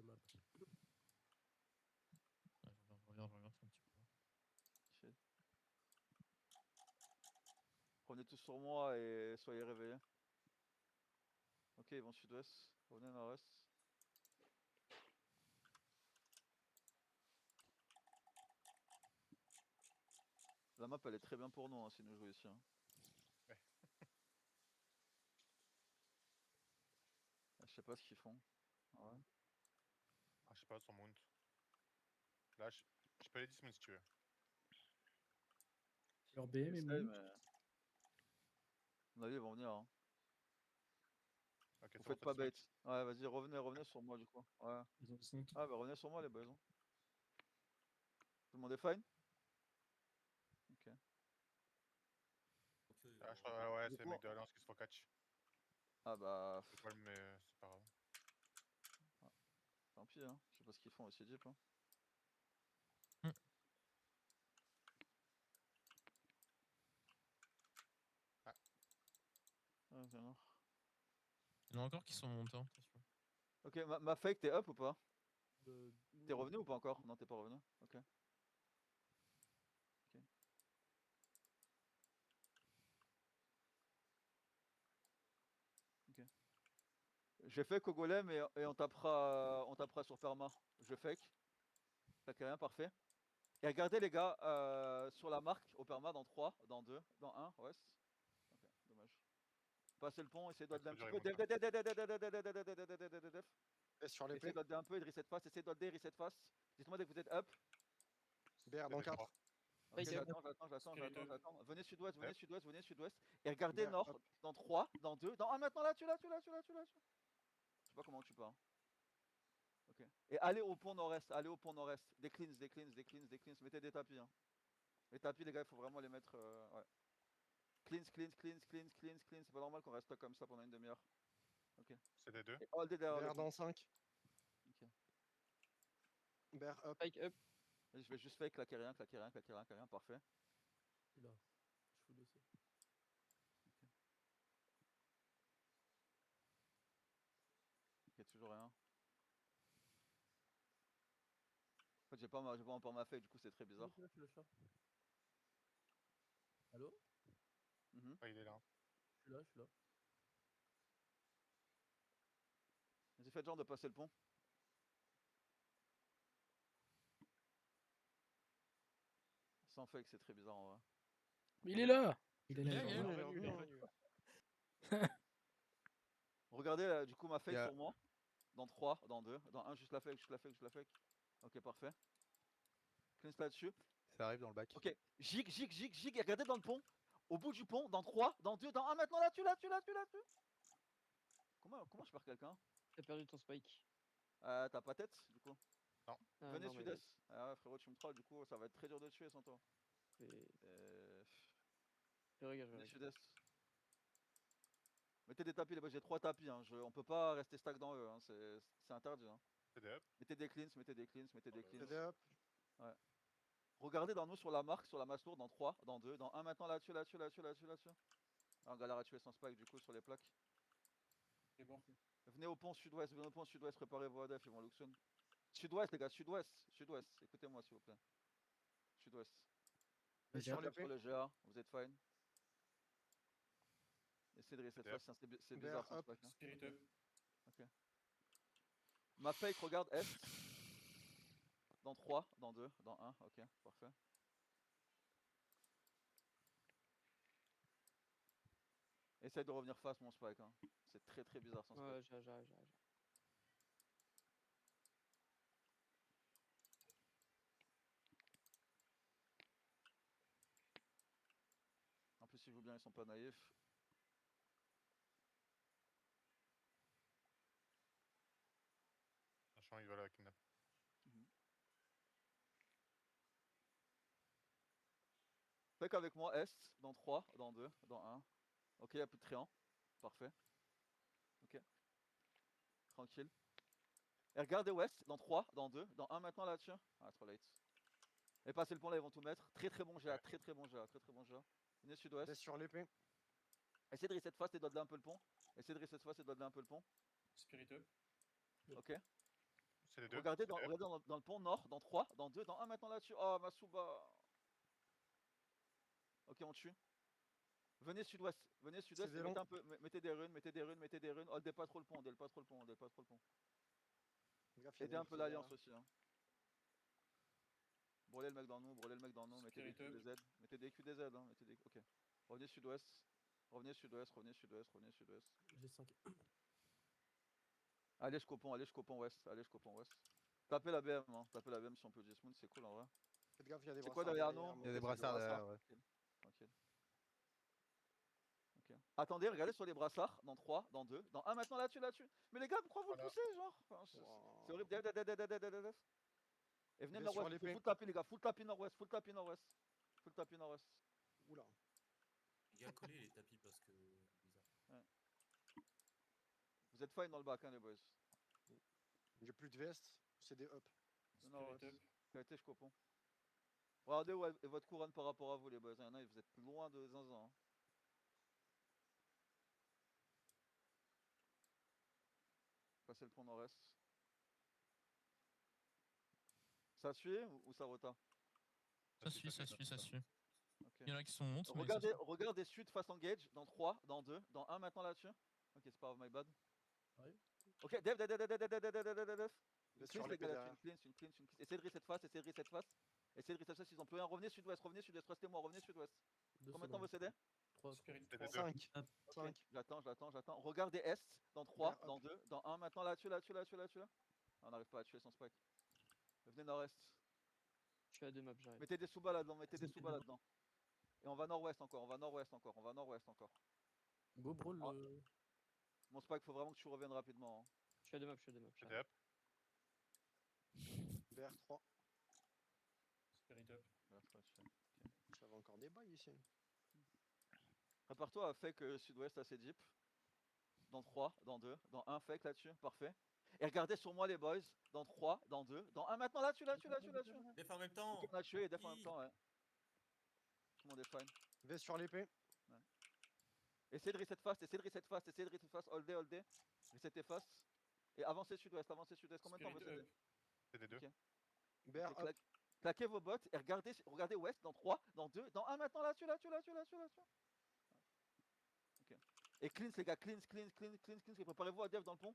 map. Ouais, je regarde ça un petit peu. Shit. Revenez tous sur moi et soyez réveillés. Ok, ils vont sud-ouest. Revenez nord-est. La map elle est très bien pour nous hein, si nous jouons ici. Hein. Ouais. Je sais pas ce qu'ils font. Ouais. Ah, je sais pas, son mount. Là, je peux aller dismount si tu veux. Leur BM et Essaye, mon. mais... À mon avis, ils vont venir. Hein. Ok, Vous c'est bon, faites t'as pas bait. dismount. Ouais, vas-y, revenez sur moi du coup. Ouais. Ils ont 5. Ah, bah revenez sur moi les boys. Tout le monde est fine? Ok. Ah, je crois, ouais, Du c'est le coup, mec de l'Alliance qui se faut catch. ah bah. C'est pas le, mais c'est pas grave. Tant pis, hein. Je sais pas ce qu'ils font aussi deep. Hein. Ah. Ah, viens là. Il y en a encore qui sont montés, attention. Ok, ma fake, t'es up ou pas? T'es T'es revenu ou pas encore? Non, t'es pas revenu. Ok. Ok. Ok. J'ai fake au golem et on tapera sur perma. Je fake. Fake rien, parfait. Et regardez les gars, sur la marque au perma dans 3, dans 2, dans 1, west. Ok, dommage. Passez le pont, essayez de Ouais, un trop petit dur, peu. il monte, Sur les Essayez plaies. de un peu et de reset face, essayez de reset face. Dites-moi dès que vous êtes up. BR dans 4. Ok, j'attends. Venez sud-ouest, venez sud-ouest. Et regardez BR, nord hop. dans 3, dans 2, dans 1 maintenant là, tu l'as. Je sais pas comment tu pars. Ok. Et allez au pont nord-est, Des cleans. Mettez des tapis. Hein. Les tapis, les gars, il faut vraiment les mettre. Ouais. Cleans. C'est pas normal qu'on reste là comme ça pendant une demi-heure. Ok. C'est des deux. Et all day derrière le BR pont. dans 5. Ok. BR up. Spike up. Vas-y, je vais juste fake, claquer rien. Parfait. Je suis là. Je full aussi. Ok, toujours rien. En fait, j'ai pas encore ma fake, du coup, c'est très bizarre. Je suis le chat. Allô? Ouais, il est là. Je suis là. Vas-y, faites genre de passer le pont. Sans fake, c'est très bizarre en vrai. Mais il est là! Il est Il est là, là, il est il est là. là. Il est revenu. Regardez, du coup, ma fake Yeah. sur moi. Dans 3, dans 2, dans 1, juste la fake. Ok, parfait. Cleanse là-dessus. Ça arrive dans le bac. Ok, jig, et regardez dans le pont. Au bout du pont, dans 3, dans 2, dans 1, maintenant là, tu. Comment je perds quelqu'un? T'as perdu ton spike. T'as pas tête, du coup. Non. Venez Non, mais sud-est. Ah ouais, frérot, tu me trolls, du coup, ça va être très dur de tuer sans toi. fais Venez regarde. sud-est. Mettez des tapis, les boys, j'ai 3 tapis. Hein. On peut pas rester stack dans eux, hein. C'est interdit. Hein. C'est des up. Mettez des cleans. BD up. Ouais. Regardez dans nous sur la marque, sur la masse lourde, dans 3, dans 2, dans 1 maintenant là-dessus. Ah, on galère à tuer sans spike du coup sur les plaques. C'est bon. Venez au pont sud-ouest, préparez vos ADF, ils vont lookson. Sud-ouest les gars, sud-ouest. Écoutez-moi s'il vous plaît. Sud-ouest. Sur les Sur plaies. le GA, vous êtes fine. Essayez de reset Yep. face, c'est bizarre BR sans up. spike. Hein. Spirit up. Ok. Ma fake regarde est. Dans 3, dans 2, dans 1, ok, parfait. Essaye de revenir face mon spike, hein. C'est très bizarre sans spike. Ouais, j'arrive. En plus, ils jouent bien, ils sont pas naïfs. Franchement, il va la kidnap. Fake avec moi, Est, dans 3, dans 2, dans 1. Ok, y'a plus de triant. Parfait. Ok. Tranquille. Et regardez West, dans 3, dans 2, dans 1 maintenant là-dessus. Ah, trop late. Et passez le pont là, ils vont tout mettre. Très bon GA, Ouais. très bon GA. Venez BD sud-ouest. sur l'épée. Essayez de reset face et dodeler un peu le pont. Spirit up. Ok. C'est les deux. Regardez, c'est dans, les deux. regardez dans le pont nord, dans 3, dans 2, dans 1 maintenant là-dessus. Oh, Masuba. Ok, on tue. Venez sud-ouest, C'est des et longs. mettez un peu, mettez des runes, mettez des runes, mettez des runes. Holdez pas trop le pont, holdez pas trop le pont, holdez pas trop le pont. Fais gaffe, il y a Aidez des un peu mecs l'alliance derrière. aussi. Hein. Brûlez le mec dans nous, brûlez le mec dans nous, mettez des Spirit Q, des Z, mettez des Q, des Z, hein, mettez des... Ok. Revenez sud-ouest, revenez sud-ouest, revenez sud-ouest, revenez sud-ouest. J'ai 5. Allez jusqu'au pont, allez jusqu'au pont ouest, allez jusqu'au pont ouest. Tapez la BM, hein, tapez la BM si on peut J-Smooth, c'est cool en vrai. Faites gaffe, il y a des C'est quoi brassards derrière nous? mais Il y a des Ok, c'est brassards derrière, ouais. Tranquille, tranquille. Ok. Attendez, regardez sur les brassards, dans 3, dans 2, dans 1 maintenant là-dessus, là-dessus. Mais les gars, pourquoi vous le Voilà. poussez, genre enfin, c'est Wow. horrible. Def. Et venez Vais nord-ouest, sur il faut l'épée. full tapis les gars, full tapis nord-ouest, full tapis nord-ouest. Full tapis nord-ouest. Oula. Les gars, collez les tapis parce que. Bizarre. Vous êtes fine dans le bac, hein les boys. J'ai plus de veste, c'est des up. Nord-ouest. Spirit up. Qualité, je comprends. Regardez où est votre couronne par rapport à vous les boys. Il y en a, vous êtes loin de zinzin. Hein. Passez le pont nord-est. Ça suit ou ça rota? Ça suit, ça suit, ça suit. Ok. Il y en a qui sont montés, mais ça Regardez, suit. regardez sud face engage dans 3, dans 2, dans 1 maintenant là-dessus. Ok, c'est pas grave, my bad. Ouais. Ok, def. Vais Une sur cleanse les l'épée gars derrière. là-dessus, une cleanse. Essayez de reset face, essayez de reset face. Essayez de reset face, ils ont plus rien. Revenez sud-ouest, restez-moi, revenez sud-ouest. 2 Combien de temps vous cédez? 3. Spirit C'est les 3. deux. 5. Ok, 5. j'attends. Regardez est, dans 3, Vers up. dans 2, dans 1, maintenant là-dessus. Ah, on n'arrive pas à tuer son spike. Venez nord-est. Je suis à 2 maps, j'arrive. Mettez des sous-bas là-dedans, là-dedans. Et on va nord-ouest encore. Go brawl Ah. le. Mon spike, faut vraiment que tu reviennes rapidement. Hein. Je suis à 2 maps, C'est des j'arrive. up. Vers 3. Spirit up. Là, faut pas tuer. J'avais encore des bails ici. Prépare-toi à fake sud-ouest assez deep. Dans 3, dans 2, dans 1, fake là-dessus, parfait. Et regardez sur moi les boys, dans 3, dans 2, dans 1 maintenant là-dessus. Def en même temps. Ok, on a tué et def en même Hi. temps, ouais. Tout le monde est fine. Vais sur l'épée. Essayez de reset fast, hold day. Resetez fast. Et avancez sud-ouest, combien de temps vous Spirit cédez? up. C'est des deux. Ok. Vers Ok, up. claquez vos bottes et regardez ouest dans 3, dans 2, dans 1 maintenant là-dessus. Ok. Et cleanse les gars, cleanse. Et préparez-vous à def dans le pont.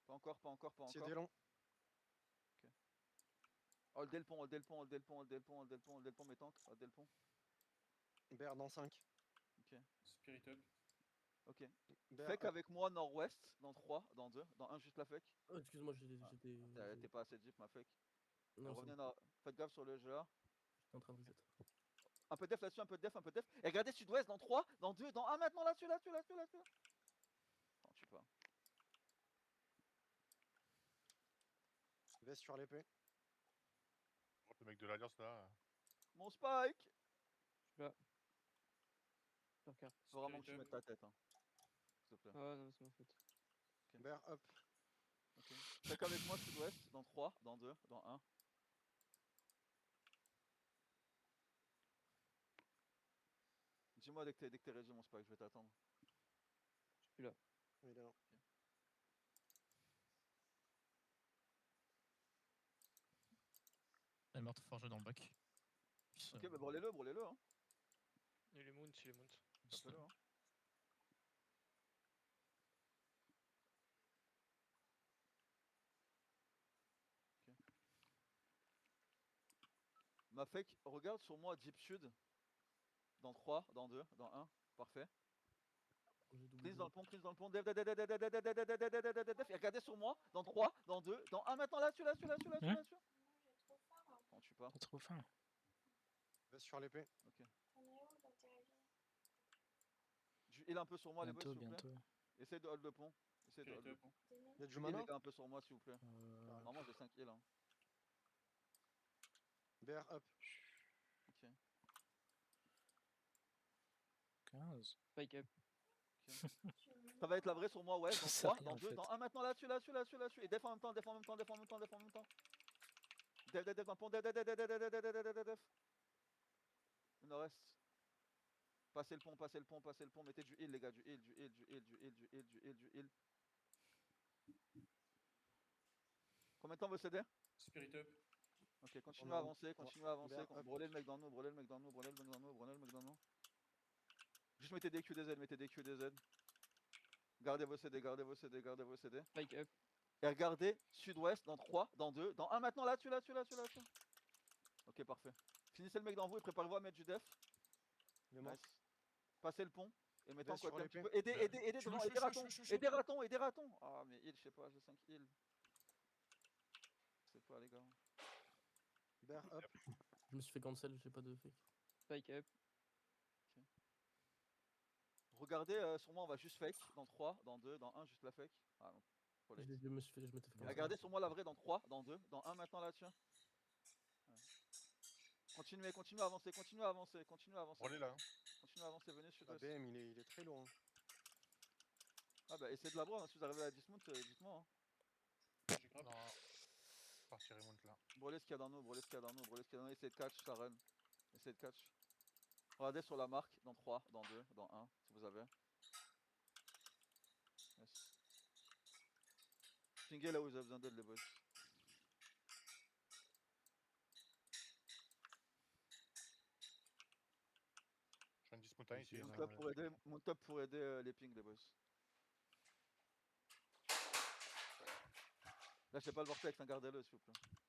Pas encore. C'est des longs. Holdez le pont, mes tanks, holdez le pont. Vers dans 5. Spirit up. Ok. Vers Fake up. avec moi nord-ouest, dans 3, dans 2, dans 1 juste la fake. Oh, excuse-moi, T'es pas assez deep ma fake. Non, Revenez faites gaffe sur le jeu là. j'étais en train de reset. Un peu de def là-dessus, un peu de def. Et regardez sud-ouest dans 3, dans 2, dans 1 maintenant là-dessus. Non, je sais pas. Vais sur l'épée. Le mec de l'Alliance là. Mon spike! Sur carte. Faut vraiment que Spirit tu up. mettes ta tête, hein. S'il te plaît. Ah non, c'est ma faute. Vers up. Ok. Fake avec moi sud-ouest, dans 3, dans 2, dans 1. Dis-moi dès que t'es régi mon spike, je vais t'attendre. Il est là. Elle est morte forgée dans le bac. Ok, bah brûlez-le, hein. Il est mount. Tapez-le, hein. Ok. Ma fake, regarde sur moi deep sud. Dans 3, dans 2, dans 1. Parfait. J'ai doublé. Cleanse dans le pont, def. Et regardez sur moi. Dans 3, dans 2, dans 1 maintenant là-dessus. On tue pas. T'as trop faim. Vais sur l'épée. Ok. Du heal un peu sur moi les boys s'il vous plaît. Bientôt. Essayez de hold le pont. Il y a du Heal mana. les gars un peu sur moi s'il vous plaît. Normalement j'ai 5 heal hein. Vers up. Ok. 15. Spike up. Ça va être la vraie sur moi ouais. Dans Ça 3, rien, dans en 2, fait. dans 1 maintenant là-dessus. Et def en même temps. Def dans le pont. Def. Il en reste. Passez le pont. Mettez du heal les gars. Du heal. Maintenant vos CD. Spirit up. Ok, continuez On à a- avancer, continuez à avancer. Vert, up. Brûlez le mec dans nous, brûlez le mec dans nous, brûlez le mec dans nous, brûlez le mec dans nous. Juste mettez des Q, des Z, mettez des Q, des Z. Gardez vos CD, gardez vos CD, gardez vos CD. Spike up. Et regardez sud-ouest dans 3, dans 2, dans 1 maintenant, là-dessus, là-dessus, là-dessus, là-dessus. Ok, parfait. Finissez le mec dans vous et préparez-vous à mettre du def. Il est mort. Nice. Passez le pont. Et mettez Vest encore sur un petit l'épée. peu. Aidez Chou, devant, chou, aidez chou, ratons, chou, chou, chou. aidez ratons, aidez ratons. Ah, mais heal, je sais pas, j'ai 5 heal. Je sais pas, les gars. Bear up. Je me suis fait cancel, j'ai pas de fake. Spike up. Regardez, sur moi, on va juste fake. Dans 3, dans 2, dans 1, juste la fake. Ah non. Trop late. Je m'étais fait cancel. Regardez sur moi la vraie dans 3, dans 2, dans 1 maintenant là-dessus. Ouais. Continuez, continuez à avancer, continuez à avancer, continuez à avancer. Brûlez là. Hein. Continuez à avancer, venez sur La BM, il est très lourd. Hein. Ah bah essayez de la voir, hein, si vous arrivez à la dismount, dites-moi. Hein. J'ai grave. Non. Partir remonte là. Brûlez ce qu'il y a dans nous, brûlez ce qu'il y a dans nous, brûlez ce qu'il y a dans nous, essayez de catch la run. Essayez de catch. Regardez sur la marque, dans 3, dans 2, dans 1, si vous avez. Yes. Pingez là où vous avez besoin d'aide les boys. Je fais une dismount ici. Mon top pour aider les pings les boys. Lâchez pas le vortex, hein, gardez-le s'il vous plaît.